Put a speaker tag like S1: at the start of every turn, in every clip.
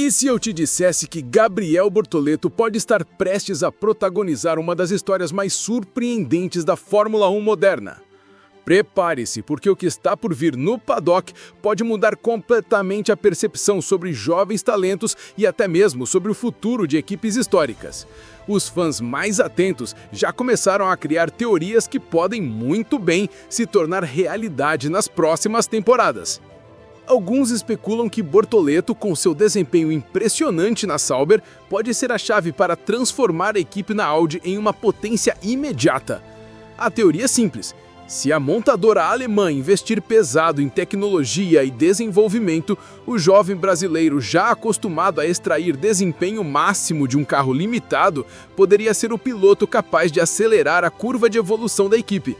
S1: E se eu te dissesse que Gabriel Bortoleto pode estar prestes a protagonizar uma das histórias mais surpreendentes da Fórmula 1 moderna? Prepare-se, porque o que está por vir no paddock pode mudar completamente a percepção sobre jovens talentos e até mesmo sobre o futuro de equipes históricas. Os fãs mais atentos já começaram a criar teorias que podem muito bem se tornar realidade nas próximas temporadas. Alguns especulam que Bortoleto, com seu desempenho impressionante na Sauber, pode ser a chave para transformar a equipe na Audi em uma potência imediata. A teoria é simples. Se a montadora alemã investir pesado em tecnologia e desenvolvimento, o jovem brasileiro, já acostumado a extrair desempenho máximo de um carro limitado, poderia ser o piloto capaz de acelerar a curva de evolução da equipe.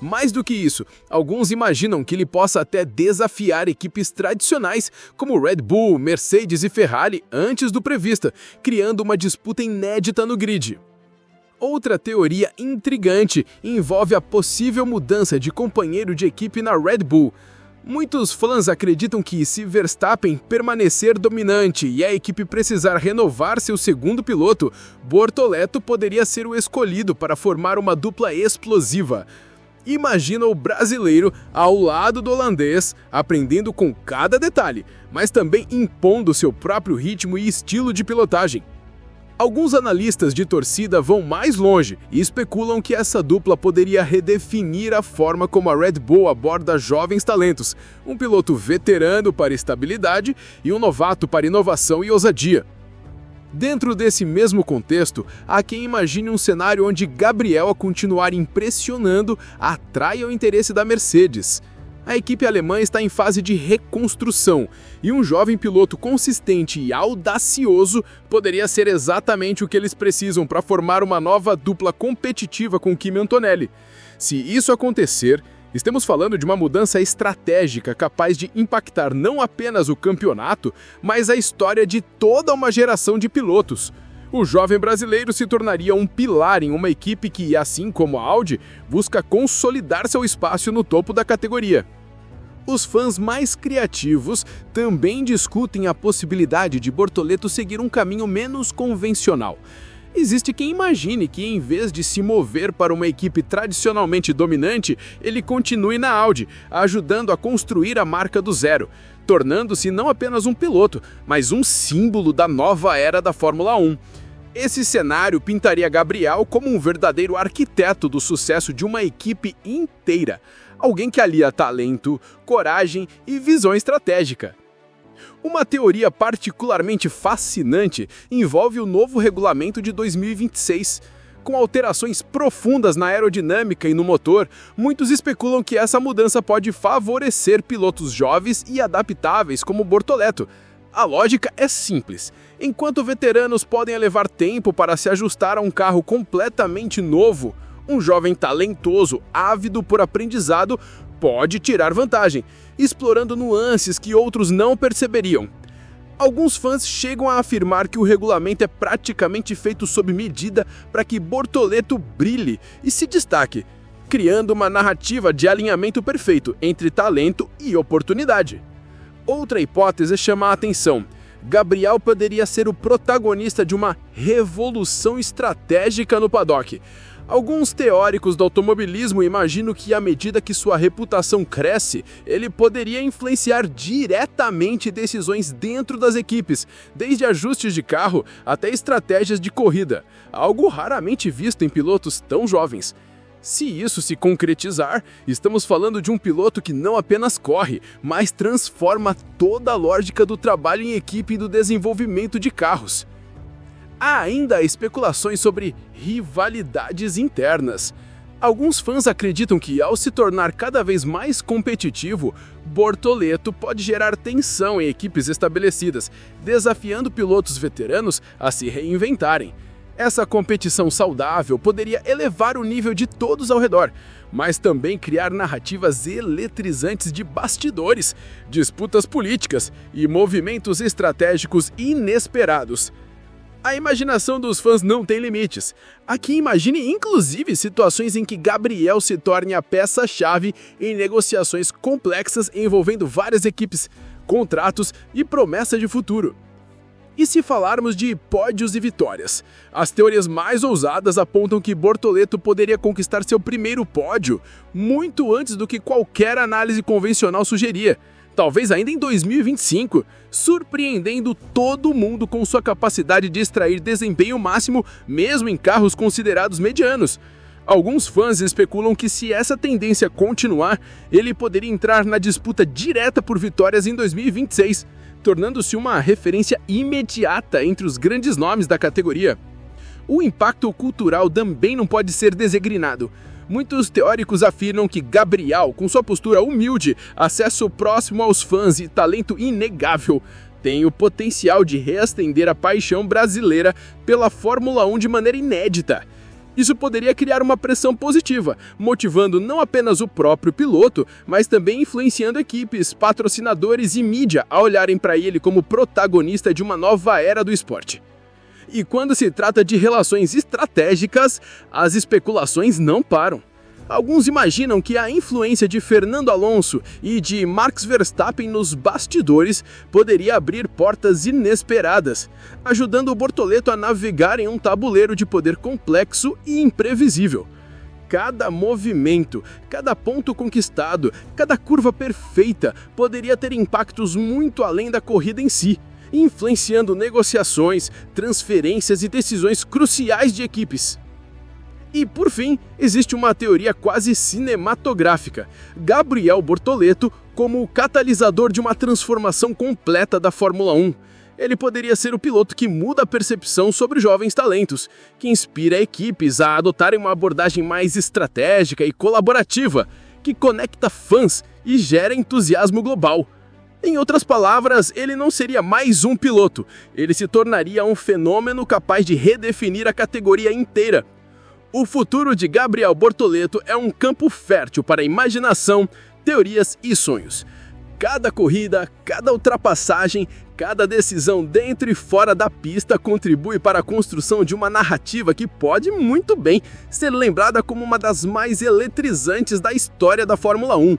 S1: Mais do que isso, alguns imaginam que ele possa até desafiar equipes tradicionais como Red Bull, Mercedes e Ferrari antes do previsto, criando uma disputa inédita no grid. Outra teoria intrigante envolve a possível mudança de companheiro de equipe na Red Bull. Muitos fãs acreditam que, se Verstappen permanecer dominante e a equipe precisar renovar seu segundo piloto, Bortoleto poderia ser o escolhido para formar uma dupla explosiva. Imagina o brasileiro ao lado do holandês, aprendendo com cada detalhe, mas também impondo seu próprio ritmo e estilo de pilotagem. Alguns analistas de torcida vão mais longe e especulam que essa dupla poderia redefinir a forma como a Red Bull aborda jovens talentos, um piloto veterano para estabilidade e um novato para inovação e ousadia. Dentro desse mesmo contexto, há quem imagine um cenário onde Gabriel, a continuar impressionando, atraia o interesse da Mercedes. A equipe alemã está em fase de reconstrução, e um jovem piloto consistente e audacioso poderia ser exatamente o que eles precisam para formar uma nova dupla competitiva com Kimi Antonelli. Se isso acontecer, estamos falando de uma mudança estratégica capaz de impactar não apenas o campeonato, mas a história de toda uma geração de pilotos. O jovem brasileiro se tornaria um pilar em uma equipe que, assim como a Audi, busca consolidar seu espaço no topo da categoria. Os fãs mais criativos também discutem a possibilidade de Bortoleto seguir um caminho menos convencional. Existe quem imagine que, em vez de se mover para uma equipe tradicionalmente dominante, ele continue na Audi, ajudando a construir a marca do zero, tornando-se não apenas um piloto, mas um símbolo da nova era da Fórmula 1. Esse cenário pintaria Gabriel como um verdadeiro arquiteto do sucesso de uma equipe inteira, alguém que alia talento, coragem e visão estratégica. Uma teoria particularmente fascinante envolve o novo regulamento de 2026. Com alterações profundas na aerodinâmica e no motor, muitos especulam que essa mudança pode favorecer pilotos jovens e adaptáveis como Bortoleto. A lógica é simples. Enquanto veteranos podem levar tempo para se ajustar a um carro completamente novo, um jovem talentoso, ávido por aprendizado, pode tirar vantagem, explorando nuances que outros não perceberiam. Alguns fãs chegam a afirmar que o regulamento é praticamente feito sob medida para que Bortoleto brilhe e se destaque, criando uma narrativa de alinhamento perfeito entre talento e oportunidade. Outra hipótese chama a atenção. Gabriel poderia ser o protagonista de uma revolução estratégica no paddock. Alguns teóricos do automobilismo imaginam que, à medida que sua reputação cresce, ele poderia influenciar diretamente decisões dentro das equipes, desde ajustes de carro até estratégias de corrida, algo raramente visto em pilotos tão jovens. Se isso se concretizar, estamos falando de um piloto que não apenas corre, mas transforma toda a lógica do trabalho em equipe e do desenvolvimento de carros. Há ainda especulações sobre rivalidades internas. Alguns fãs acreditam que, ao se tornar cada vez mais competitivo, Bortoleto pode gerar tensão em equipes estabelecidas, desafiando pilotos veteranos a se reinventarem. Essa competição saudável poderia elevar o nível de todos ao redor, mas também criar narrativas eletrizantes de bastidores, disputas políticas e movimentos estratégicos inesperados. A imaginação dos fãs não tem limites. Há quem imagine inclusive situações em que Gabriel se torne a peça-chave em negociações complexas envolvendo várias equipes, contratos e promessa de futuro. E se falarmos de pódios e vitórias? As teorias mais ousadas apontam que Bortoleto poderia conquistar seu primeiro pódio muito antes do que qualquer análise convencional sugeria, talvez ainda em 2025, surpreendendo todo mundo com sua capacidade de extrair desempenho máximo mesmo em carros considerados medianos. Alguns fãs especulam que se essa tendência continuar, ele poderia entrar na disputa direta por vitórias em 2026, tornando-se uma referência imediata entre os grandes nomes da categoria. O impacto cultural também não pode ser desegrinado. Muitos teóricos afirmam que Gabriel, com sua postura humilde, acesso próximo aos fãs e talento inegável, tem o potencial de reacender a paixão brasileira pela Fórmula 1 de maneira inédita. Isso poderia criar uma pressão positiva, motivando não apenas o próprio piloto, mas também influenciando equipes, patrocinadores e mídia a olharem para ele como protagonista de uma nova era do esporte. E quando se trata de relações estratégicas, as especulações não param. Alguns imaginam que a influência de Fernando Alonso e de Max Verstappen nos bastidores poderia abrir portas inesperadas, ajudando o Bortoleto a navegar em um tabuleiro de poder complexo e imprevisível. Cada movimento, cada ponto conquistado, cada curva perfeita poderia ter impactos muito além da corrida em si, influenciando negociações, transferências e decisões cruciais de equipes. E, por fim, existe uma teoria quase cinematográfica: Gabriel Bortoleto como o catalisador de uma transformação completa da Fórmula 1. Ele poderia ser o piloto que muda a percepção sobre jovens talentos, que inspira equipes a adotarem uma abordagem mais estratégica e colaborativa, que conecta fãs e gera entusiasmo global. Em outras palavras, ele não seria mais um piloto, ele se tornaria um fenômeno capaz de redefinir a categoria inteira. O futuro de Gabriel Bortoleto é um campo fértil para imaginação, teorias e sonhos. Cada corrida, cada ultrapassagem, cada decisão dentro e fora da pista contribui para a construção de uma narrativa que pode muito bem ser lembrada como uma das mais eletrizantes da história da Fórmula 1.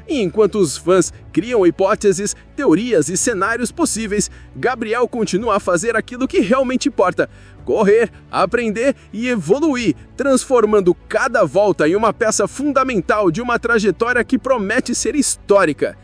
S1: E enquanto os fãs criam hipóteses, teorias e cenários possíveis, Gabriel continua a fazer aquilo que realmente importa: correr, aprender e evoluir, transformando cada volta em uma peça fundamental de uma trajetória que promete ser histórica.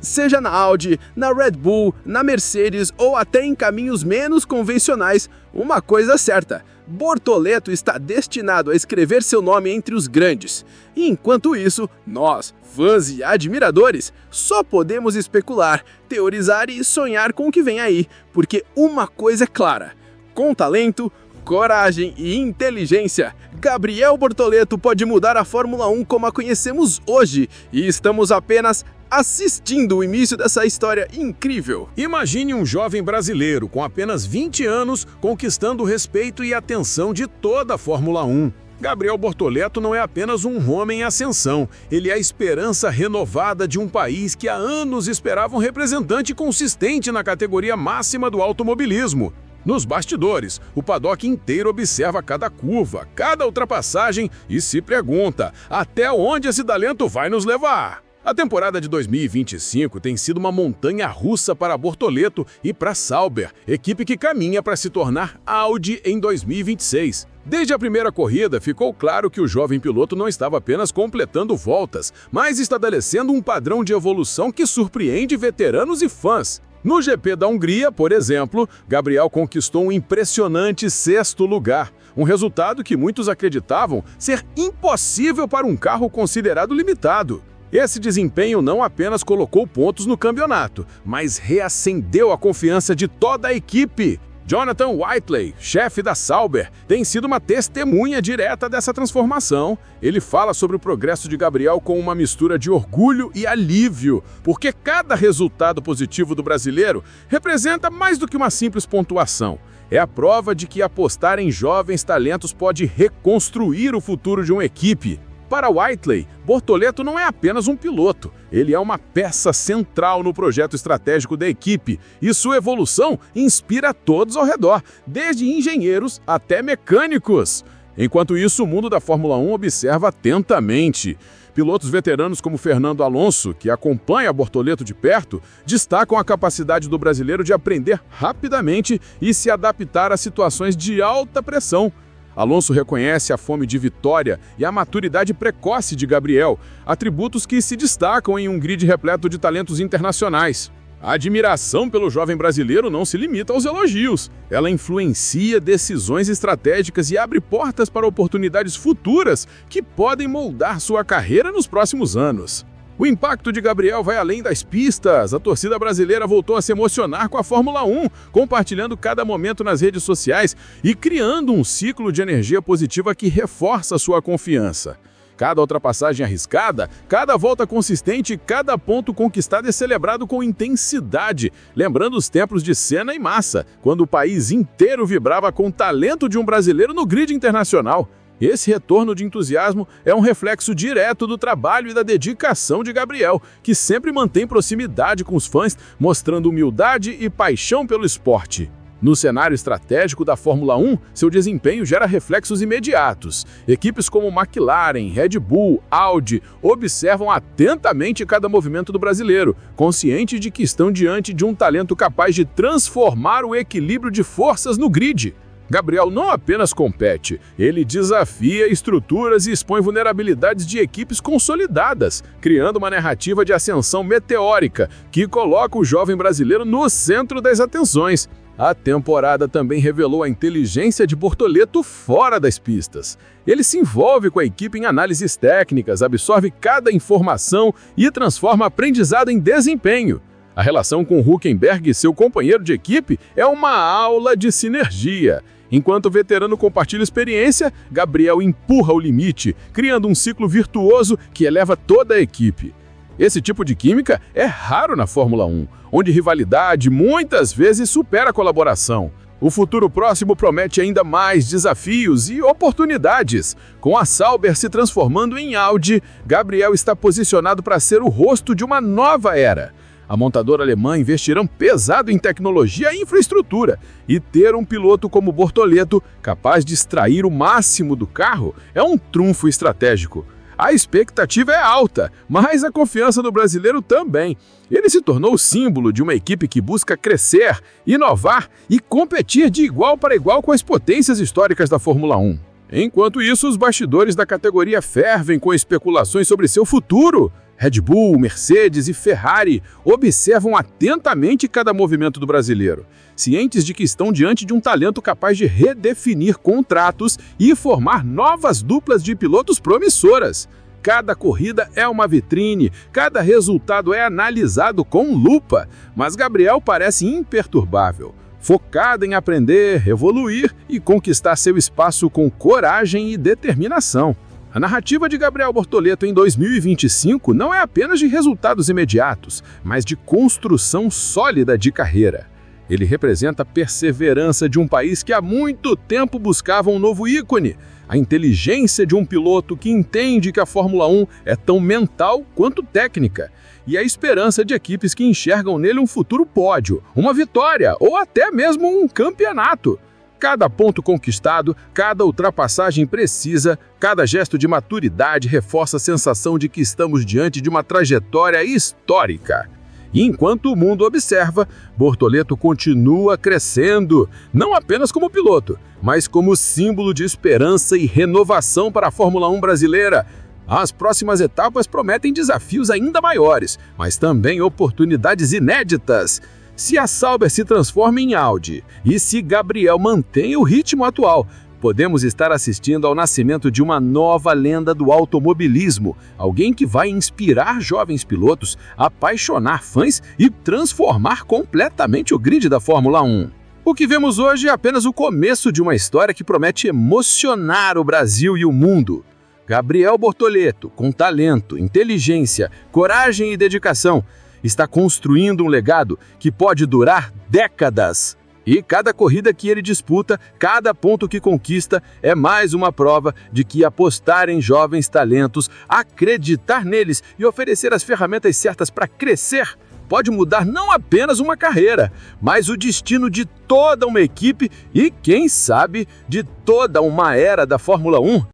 S1: Seja na Audi, na Red Bull, na Mercedes ou até em caminhos menos convencionais, uma coisa é certa: Bortoleto está destinado a escrever seu nome entre os grandes. E enquanto isso, nós, fãs e admiradores, só podemos especular, teorizar e sonhar com o que vem aí, porque uma coisa é clara: com talento, coragem e inteligência, Gabriel Bortoleto pode mudar a Fórmula 1 como a conhecemos hoje, e estamos apenas assistindo o início dessa história incrível.
S2: Imagine um jovem brasileiro com apenas 20 anos conquistando o respeito e atenção de toda a Fórmula 1. Gabriel Bortoleto não é apenas um homem em ascensão, ele é a esperança renovada de um país que há anos esperava um representante consistente na categoria máxima do automobilismo. Nos bastidores, o paddock inteiro observa cada curva, cada ultrapassagem e se pergunta: até onde esse talento vai nos levar? A temporada de 2025 tem sido uma montanha-russa para Bortoleto e para Sauber, equipe que caminha para se tornar Audi em 2026. Desde a primeira corrida, ficou claro que o jovem piloto não estava apenas completando voltas, mas estabelecendo um padrão de evolução que surpreende veteranos e fãs. No GP da Hungria, por exemplo, Gabriel conquistou um impressionante 6º lugar, um resultado que muitos acreditavam ser impossível para um carro considerado limitado. Esse desempenho não apenas colocou pontos no campeonato, mas reacendeu a confiança de toda a equipe. Jonathan Whiteley, chefe da Sauber, tem sido uma testemunha direta dessa transformação. Ele fala sobre o progresso de Gabriel com uma mistura de orgulho e alívio, porque cada resultado positivo do brasileiro representa mais do que uma simples pontuação. É a prova de que apostar em jovens talentos pode reconstruir o futuro de uma equipe. Para Whiteley, Bortoleto não é apenas um piloto, ele é uma peça central no projeto estratégico da equipe, e sua evolução inspira todos ao redor, desde engenheiros até mecânicos. Enquanto isso, o mundo da Fórmula 1 observa atentamente. Pilotos veteranos como Fernando Alonso, que acompanha Bortoleto de perto, destacam a capacidade do brasileiro de aprender rapidamente e se adaptar a situações de alta pressão. Alonso reconhece a fome de vitória e a maturidade precoce de Gabriel, atributos que se destacam em um grid repleto de talentos internacionais. A admiração pelo jovem brasileiro não se limita aos elogios. Ela influencia decisões estratégicas e abre portas para oportunidades futuras que podem moldar sua carreira nos próximos anos. O impacto de Gabriel vai além das pistas. A torcida brasileira voltou a se emocionar com a Fórmula 1, compartilhando cada momento nas redes sociais e criando um ciclo de energia positiva que reforça sua confiança. Cada ultrapassagem arriscada, cada volta consistente, cada ponto conquistado é celebrado com intensidade, lembrando os tempos de Senna e Massa, quando o país inteiro vibrava com o talento de um brasileiro no grid internacional. Esse retorno de entusiasmo é um reflexo direto do trabalho e da dedicação de Gabriel, que sempre mantém proximidade com os fãs, mostrando humildade e paixão pelo esporte. No cenário estratégico da Fórmula 1, seu desempenho gera reflexos imediatos. Equipes como McLaren, Red Bull, Audi observam atentamente cada movimento do brasileiro, conscientes de que estão diante de um talento capaz de transformar o equilíbrio de forças no grid. Gabriel não apenas compete, ele desafia estruturas e expõe vulnerabilidades de equipes consolidadas, criando uma narrativa de ascensão meteórica que coloca o jovem brasileiro no centro das atenções. A temporada também revelou a inteligência de Bortoleto fora das pistas. Ele se envolve com a equipe em análises técnicas, absorve cada informação e transforma aprendizado em desempenho. A relação com Hülkenberg e seu companheiro de equipe é uma aula de sinergia. Enquanto o veterano compartilha experiência, Gabriel empurra o limite, criando um ciclo virtuoso que eleva toda a equipe. Esse tipo de química é raro na Fórmula 1, onde rivalidade muitas vezes supera a colaboração. O futuro próximo promete ainda mais desafios e oportunidades. Com a Sauber se transformando em Audi, Gabriel está posicionado para ser o rosto de uma nova era. A montadora alemã investirá pesado em tecnologia e infraestrutura, e ter um piloto como Bortoleto, capaz de extrair o máximo do carro, é um trunfo estratégico. A expectativa é alta, mas a confiança do brasileiro também. Ele se tornou o símbolo de uma equipe que busca crescer, inovar e competir de igual para igual com as potências históricas da Fórmula 1. Enquanto isso, os bastidores da categoria fervem com especulações sobre seu futuro. Red Bull, Mercedes e Ferrari observam atentamente cada movimento do brasileiro, cientes de que estão diante de um talento capaz de redefinir contratos e formar novas duplas de pilotos promissoras. Cada corrida é uma vitrine, cada resultado é analisado com lupa, mas Gabriel parece imperturbável, focado em aprender, evoluir e conquistar seu espaço com coragem e determinação. A narrativa de Gabriel Bortoleto em 2025 não é apenas de resultados imediatos, mas de construção sólida de carreira. Ele representa a perseverança de um país que há muito tempo buscava um novo ícone, a inteligência de um piloto que entende que a Fórmula 1 é tão mental quanto técnica, e a esperança de equipes que enxergam nele um futuro pódio, uma vitória ou até mesmo um campeonato. Cada ponto conquistado, cada ultrapassagem precisa, cada gesto de maturidade reforça a sensação de que estamos diante de uma trajetória histórica. E enquanto o mundo observa, Bortoleto continua crescendo, não apenas como piloto, mas como símbolo de esperança e renovação para a Fórmula 1 brasileira. As próximas etapas prometem desafios ainda maiores, mas também oportunidades inéditas. Se a Sauber se transforma em Audi e se Gabriel mantém o ritmo atual, podemos estar assistindo ao nascimento de uma nova lenda do automobilismo, alguém que vai inspirar jovens pilotos, apaixonar fãs e transformar completamente o grid da Fórmula 1. O que vemos hoje é apenas o começo de uma história que promete emocionar o Brasil e o mundo. Gabriel Bortoleto, com talento, inteligência, coragem e dedicação, está construindo um legado que pode durar décadas. E cada corrida que ele disputa, cada ponto que conquista, é mais uma prova de que apostar em jovens talentos, acreditar neles e oferecer as ferramentas certas para crescer
S3: pode mudar não apenas uma carreira, mas o destino de toda uma equipe e, quem sabe, de toda uma era da Fórmula 1.